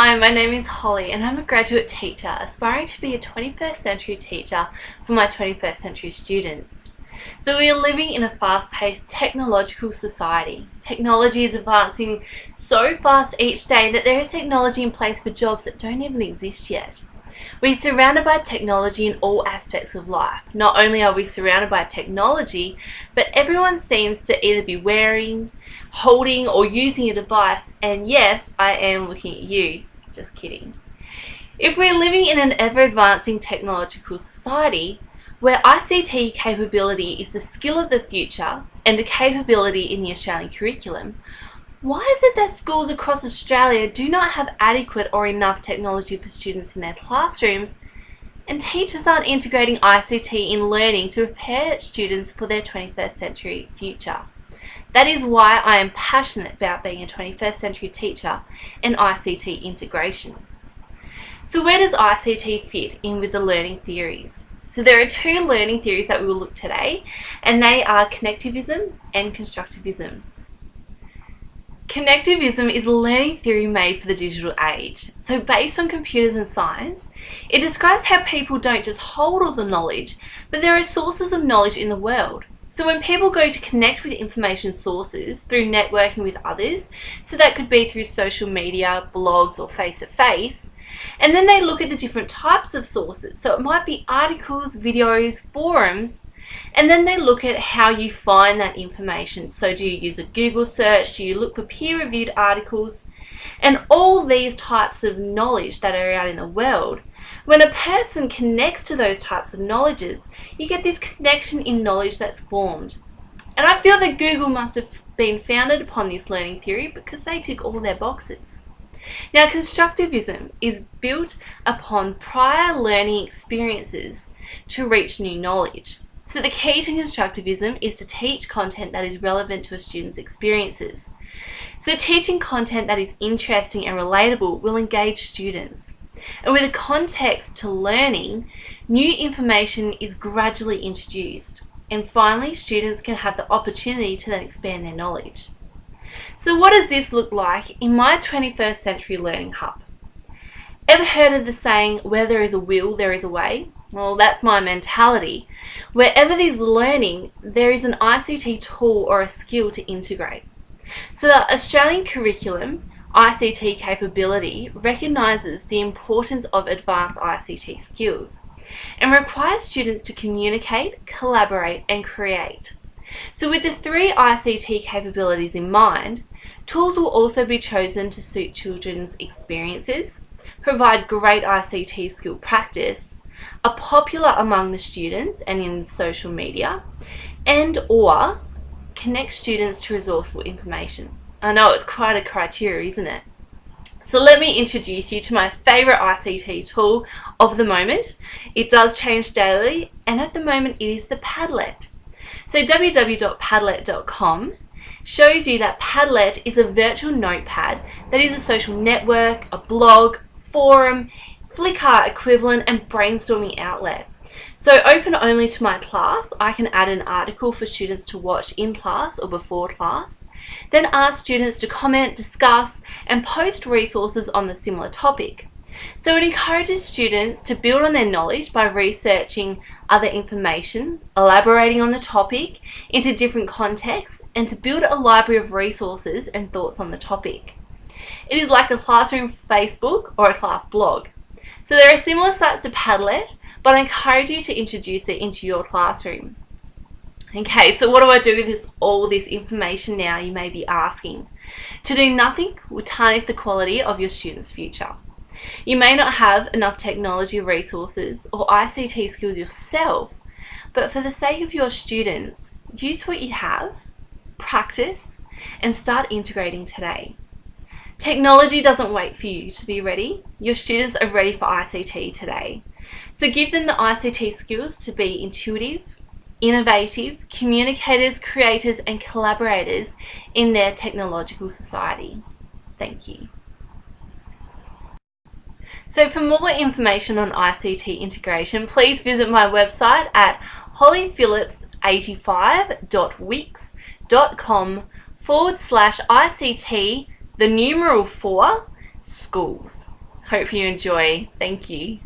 Hi, my name is Holly and I'm a graduate teacher aspiring to be a 21st century teacher for my 21st century students. So we are living in a fast-paced technological society. Technology is advancing so fast each day that there is technology in place for jobs that don't even exist yet. We're surrounded by technology in all aspects of life. Not only are we surrounded by technology, but everyone seems to either be wearing, holding or using a device, and yes, I am looking at you, just kidding. If we're living in an ever-advancing technological society, where ICT capability is the skill of the future and a capability in the Australian curriculum, why is it that schools across Australia do not have adequate or enough technology for students in their classrooms, and teachers aren't integrating ICT in learning to prepare students for their 21st century future? That is why I am passionate about being a 21st century teacher and ICT integration. So where does ICT fit in with the learning theories? So there are two learning theories that we will look today, and they are connectivism and constructivism. Connectivism is a learning theory made for the digital age. So based on computers and science, it describes how people don't just hold all the knowledge, but there are sources of knowledge in the world. So when people go to connect with information sources through networking with others, so that could be through social media, blogs or face-to-face, and then they look at the different types of sources. So it might be articles, videos, forums, and then they look at how you find that information. So do you use a Google search? Do you look for peer-reviewed articles? And all these types of knowledge that are out in the world, when a person connects to those types of knowledges, you get this connection in knowledge that's formed. And I feel that Google must have been founded upon this learning theory because they tick all their boxes. Now, constructivism is built upon prior learning experiences to reach new knowledge. So the key to constructivism is to teach content that is relevant to a student's experiences. So teaching content that is interesting and relatable will engage students. And with a context to learning, new information is gradually introduced. And finally, students can have the opportunity to then expand their knowledge. So what does this look like in my 21st century learning hub? Ever heard of the saying, where there is a will, there is a way? Well, that's my mentality. Wherever there's learning, there is an ICT tool or a skill to integrate. So the Australian curriculum ICT capability recognises the importance of advanced ICT skills and requires students to communicate, collaborate and create. So with the three ICT capabilities in mind, tools will also be chosen to suit children's experiences, provide great ICT skill practice, are popular among the students and in social media, and or connect students to resourceful information. I know it's quite a criteria, isn't it? So let me introduce you to my favourite ICT tool of the moment. It does change daily, and at the moment it is the Padlet. So www.padlet.com shows you that Padlet is a virtual notepad that is a social network, a blog, forum, Flickr equivalent and brainstorming outlet. So open only to my class, I can add an article for students to watch in class or before class, then ask students to comment, discuss and post resources on the similar topic. So it encourages students to build on their knowledge by researching other information, elaborating on the topic into different contexts, and to build a library of resources and thoughts on the topic. It is like a classroom Facebook or a class blog. So there are similar sites to Padlet, but I encourage you to introduce it into your classroom. Okay, so what do I do with all this information now, you may be asking? To do nothing will tarnish the quality of your students' future. You may not have enough technology resources or ICT skills yourself, but for the sake of your students, use what you have, practice, and start integrating today. Technology doesn't wait for you to be ready. Your students are ready for ICT today. So give them the ICT skills to be intuitive, innovative, communicators, creators, and collaborators in their technological society. Thank you. So for more information on ICT integration, please visit my website at hollyphillips85.wix.com/ICT, the numeral 4, schools. Hope you enjoy. Thank you.